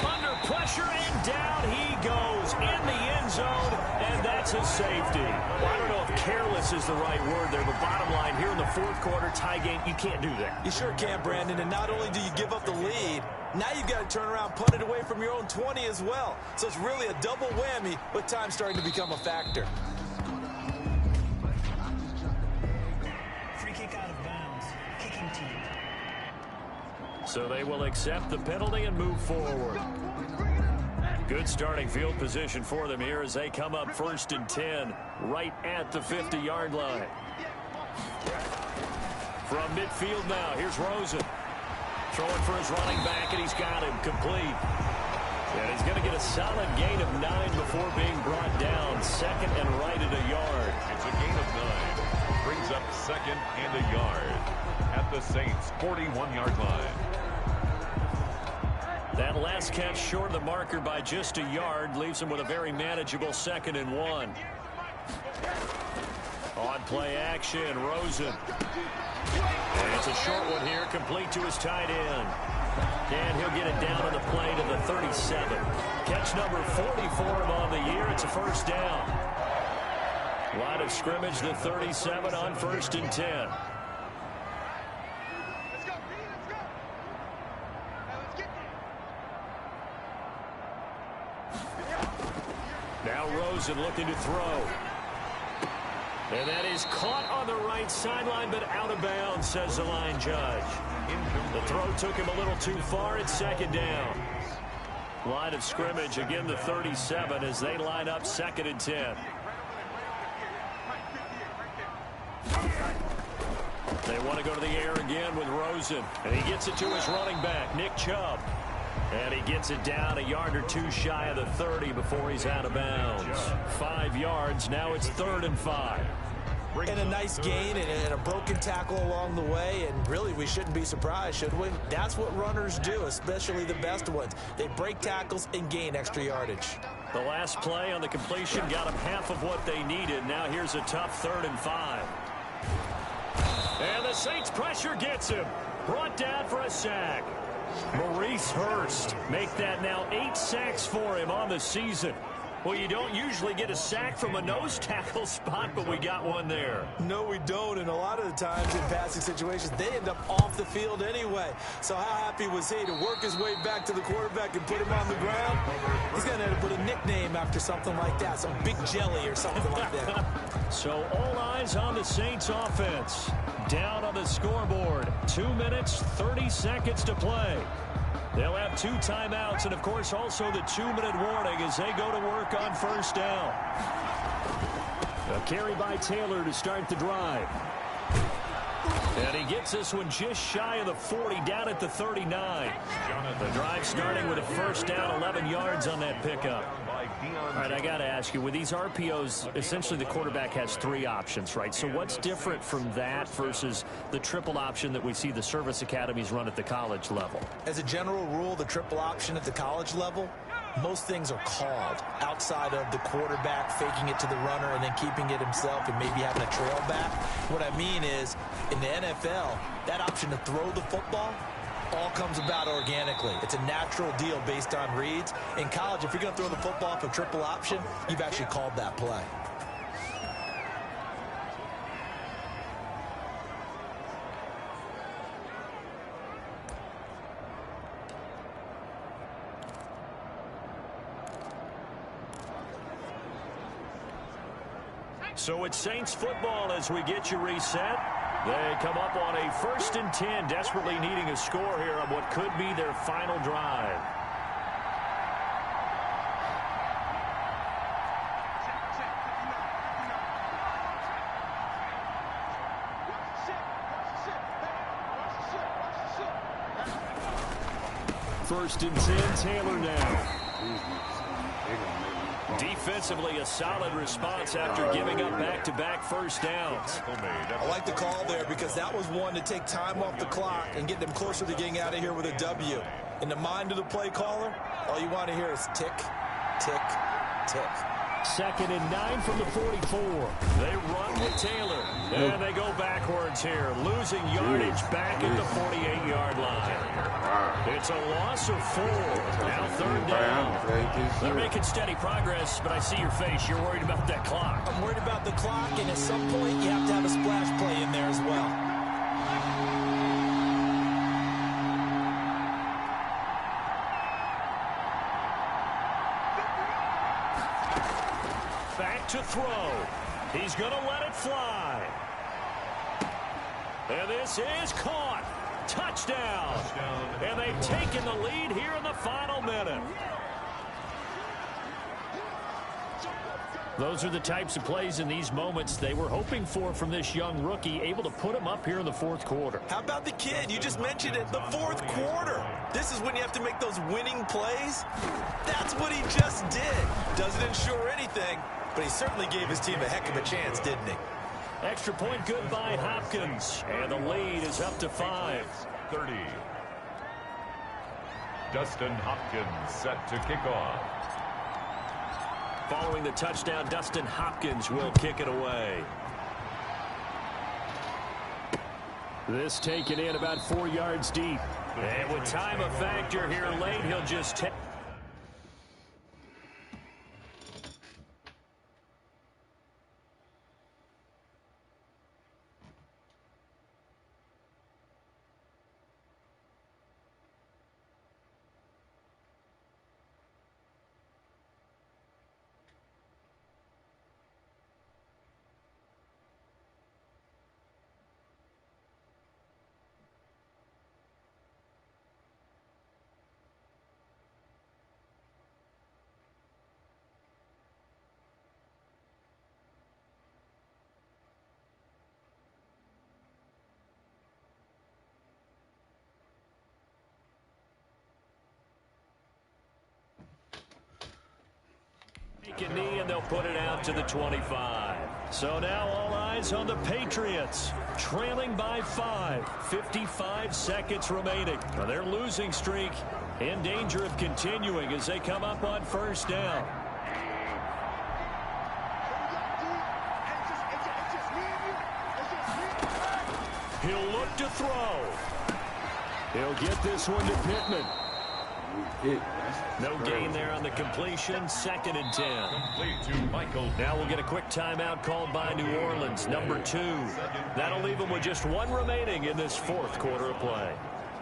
[SPEAKER 2] Under pressure, and down he goes in the end zone, and that's a safety. Well, I don't know if careless is the right word there, but bottom line, here in the 4th quarter, tie game, you can't do that.
[SPEAKER 3] You sure can, Brandon, and not only do you give up the lead, now you've got to turn around, punt it away from your own 20 as well. So it's really a double whammy with time starting to become a factor.
[SPEAKER 4] Free kick out of bounds. Kicking team.
[SPEAKER 2] So they will accept the penalty and move forward. Good starting field position for them here as they come up 1st and 10, right at the 50-yard line. From midfield now, here's Rosen. Throwing for his running back, and he's got him complete. And he's going to get a solid gain of 9 before being brought down. 2nd and right at a yard.
[SPEAKER 1] It's a gain of 9. Brings up 2nd and a yard at the Saints' 41-yard line.
[SPEAKER 2] That last catch short of the marker by just a yard leaves him with a very manageable 2nd and 1. On play action, Rosen. And it's a short one here, complete to his tight end. And he'll get it down on the play to the 37. Catch number 40 for him on the year. It's a 1st down. Line of scrimmage, the 37 on 1st and 10. Now Rosen looking to throw. And that is caught on the right sideline, but out of bounds, says the line judge. The throw took him a little too far. It's 2nd down. Line of scrimmage, again the 37 as they line up 2nd and 10. They want to go to the air again with Rosen. And he gets it to his running back, Nick Chubb. And he gets it down a yard or 2 shy of the 30 before he's out of bounds. 5 yards. Now it's 3rd and 5.
[SPEAKER 3] And a nice gain and a broken tackle along the way. And really, we shouldn't be surprised, should we? That's what runners do, especially the best ones. They break tackles and gain extra yardage.
[SPEAKER 2] The last play on the completion got them half of what they needed. Now here's a tough 3rd and 5. And the Saints pressure gets him. Brought down for a sack. Maurice Hurst make that now 8 sacks for him on the season. Well, you don't usually get a sack from a nose tackle spot, but we got one there.
[SPEAKER 3] No, we don't, and a lot of the times in passing situations, they end up off the field anyway. So how happy was he to work his way back to the quarterback and put him on the ground? He's going to have to put a nickname after something like that, some Big Jelly or something like that.
[SPEAKER 2] So all eyes on the Saints offense. Down on the scoreboard, 2 minutes, 30 seconds to play. They'll have 2 timeouts and, of course, also the 2-minute warning as they go to work on 1st down. A carry by Taylor to start the drive. And he gets this one just shy of the 40, down at the 39. The drive starting with a 1st down, 11 yards on that pickup. All right, I got to ask you, with these RPOs, essentially the quarterback has 3 options, right? So what's different from that versus the triple option that we see the service academies run at the college level?
[SPEAKER 3] As a general rule, the triple option at the college level, most things are called outside of the quarterback faking it to the runner and then keeping it himself and maybe having a trail back. What I mean is, in the NFL, that option to throw the football all comes about organically. It's a natural deal based on reads. In college, if you're going to throw the football for triple option, you've actually called that play.
[SPEAKER 2] So it's Saints football as we get you reset. They come up on a 1st and 10, desperately needing a score here on what could be their final drive. First and 10, Taylor now. Defensively, a solid response after giving up back-to-back first downs.
[SPEAKER 3] I like the call there because that was one to take time off the clock and get them closer to getting out of here with a W. In the mind of the play caller, all you want to hear is tick, tick, tick.
[SPEAKER 2] 2nd and 9 from the 44. They run with Taylor. And they go backwards here, losing yardage back at the 48-yard line. It's a loss of 4. Now 3rd down. They're making steady progress, but I see your face. You're worried about that clock.
[SPEAKER 3] I'm worried about the clock, and at some point, you have to have a splash play in there as well.
[SPEAKER 2] Back to throw. He's going to let it fly. And this is caught. Touchdown. And they've taken the lead here in the final minute. Those are the types of plays in these moments they were hoping for from this young rookie, able to put him up here in the 4th quarter.
[SPEAKER 3] How about the kid? You just mentioned it, the 4th quarter. This is when you have to make those winning plays. That's what he just did. Doesn't ensure anything, but he certainly gave his team a heck of a chance, didn't he?
[SPEAKER 2] Extra point good by Hopkins, and the lead is up to 5.
[SPEAKER 1] 30. Dustin Hopkins set to kick off.
[SPEAKER 2] Following the touchdown, Dustin Hopkins will kick it away. This taken in about 4 yards deep. And with time a factor here late, he'll just take. Take a knee, and they'll put it out to the 25. So now all eyes on the Patriots, trailing by 5. 55 seconds remaining. Now their losing streak in danger of continuing as they come up on 1st down. He'll look to throw. He'll get this one to Pittman. No gain there on the completion. 2nd and 10. Now we'll get a quick timeout called by New Orleans, number 2. That'll leave them with just 1 remaining in this 4th quarter of play.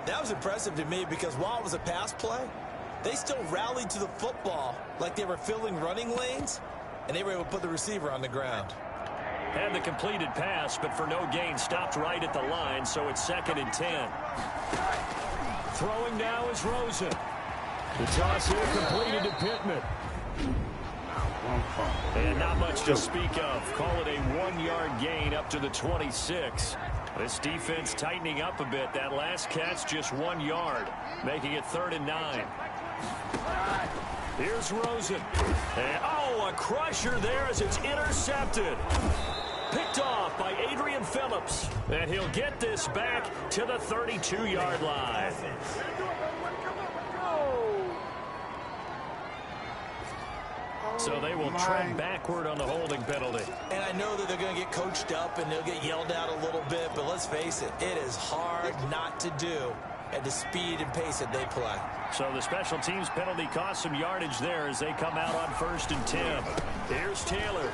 [SPEAKER 3] That was impressive to me because while it was a pass play, they still rallied to the football like they were filling running lanes, and they were able to put the receiver on the ground.
[SPEAKER 2] Had the completed pass, but for no gain, stopped right at the line, so it's 2nd and 10. Throwing now is Rosen. The toss here completed to Pittman. And not much to speak of. Call it a 1-yard gain up to the 26. This defense tightening up a bit. That last catch just 1 yard, making it 3rd and 9. Here's Rosen. And, oh, a crusher there as it's intercepted. Picked off by Adrian Phillips. And he'll get this back to the 32-yard line. So they will trend backward on the holding penalty.
[SPEAKER 3] And I know that they're going to get coached up and they'll get yelled at a little bit, but let's face it, it is hard not to do at the speed and pace that they play.
[SPEAKER 2] So the special teams penalty cost some yardage there as they come out on 1st and 10. Here's Taylor.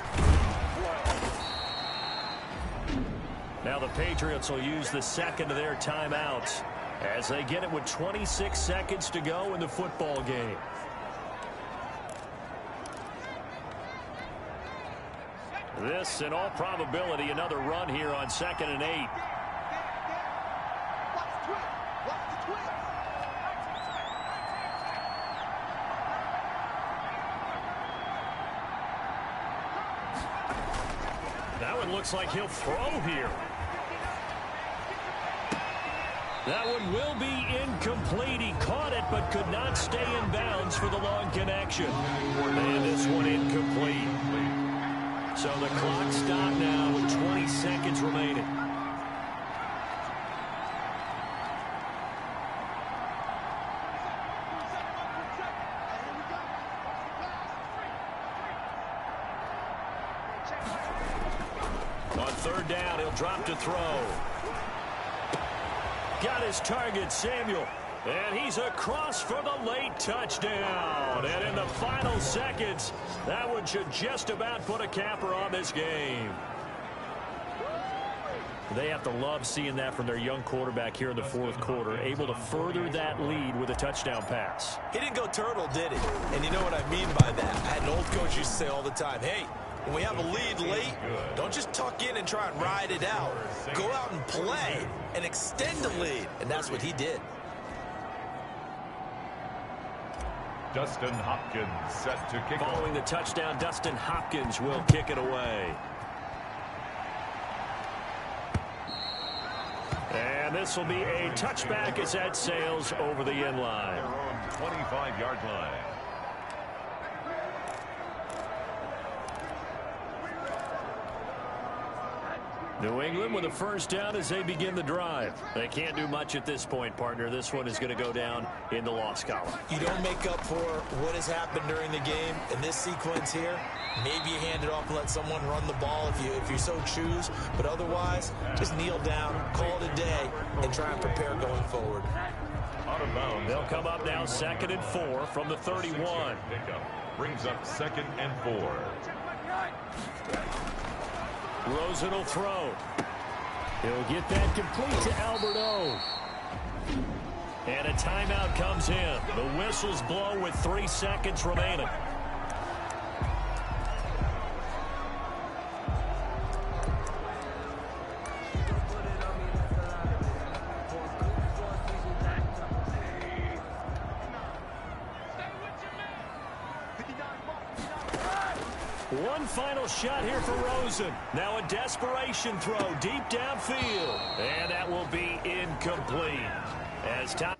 [SPEAKER 2] Now the Patriots will use the 2nd of their timeouts as they get it with 26 seconds to go in the football game. This, in all probability, another run here on 2nd and 8. That one looks like he'll throw here. That one will be incomplete. He caught it but could not stay in bounds for the long connection. And this one incomplete. So the clock stopped now with 20 seconds remaining. On 3rd down, he'll drop to throw. Got his target, Samuel. And he's across for the late touchdown. And in the final seconds, that one should just about put a capper on this game. They have to love seeing that from their young quarterback here in the 4th quarter, able to further that lead with a touchdown pass.
[SPEAKER 3] He didn't go turtle, did he? And you know what I mean by that. I had an old coach used to say all the time, hey, when we have a lead late, don't just tuck in and try and ride it out. Go out and play and extend the lead. And that's what he did.
[SPEAKER 1] Dustin Hopkins set to kick off.
[SPEAKER 2] Following the touchdown, Dustin Hopkins will kick it away. And this will be a touchback as that sails over the end line.
[SPEAKER 1] 25-yard line.
[SPEAKER 2] New England with a 1st down as they begin the drive. They can't do much at this point, partner. This one is going to go down in the loss column.
[SPEAKER 3] You don't make up for what has happened during the game in this sequence here. Maybe you hand it off and let someone run the ball if you so choose. But otherwise, just kneel down, call it a day, and try and prepare going forward.
[SPEAKER 1] Out of bounds.
[SPEAKER 2] They'll come up now 2nd and 4 from the 31.
[SPEAKER 1] Pickup brings up 2nd and 4.
[SPEAKER 2] Rosen will throw. He'll get that complete to Alberto. And a timeout comes in. The whistles blow with 3 seconds remaining. One final shot here for Rosen. Now a desperation throw deep downfield. And that will be incomplete. As time